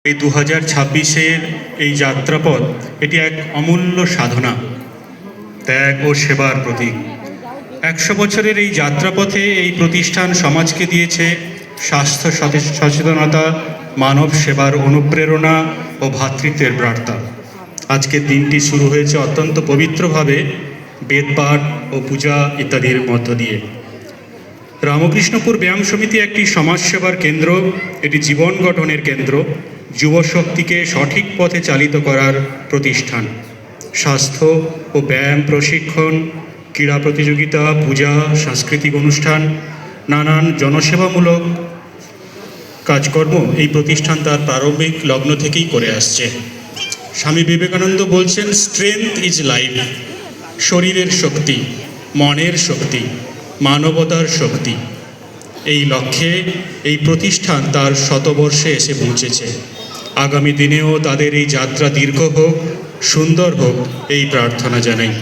এই 2026-এর এই যাত্রাপথ এটি এক অমূল্য সাধনা, ত্যাগ ও সেবার প্রতীক। 100 বছরের এই যাত্রাপথে এই প্রতিষ্ঠান সমাজকে দিয়েছে স্বাস্থ্য সচেতনতা, মানব সেবার অনুপ্রেরণা ও ভ্রাতৃত্বের বার্তা। আজকের দিনটি শুরু হয়েছে অত্যন্ত পবিত্রভাবে বেদপাঠ ও পূজা ইত্যাদির মধ্য দিয়ে। রামকৃষ্ণপুর ব্যায়াম সমিতি একটি সমাজসেবার কেন্দ্র, এটি জীবন গঠনের কেন্দ্র, যুব শক্তিকে সঠিক পথে চালিত করার প্রতিষ্ঠান। স্বাস্থ্য ও ব্যায়াম প্রশিক্ষণ, ক্রীড়া প্রতিযোগিতা, পূজা, সাংস্কৃতিক অনুষ্ঠান, নানান জনসেবামূলক কাজকর্ম এই প্রতিষ্ঠান তার প্রারম্ভিক লগ্ন থেকেই করে আসছে। স্বামী বিবেকানন্দ বলছেন, স্ট্রেংথ ইজ লাইফ। শরীরের শক্তি, মনের শক্তি, মানবতার শক্তি। এই লক্ষ্যে এই প্রতিষ্ঠান তার শতবর্ষে এসে পৌঁছেছে। আগামী দিনেও তাদের এই যাত্রা দীর্ঘ হোক, সুন্দর হোক, এই প্রার্থনা জানাই।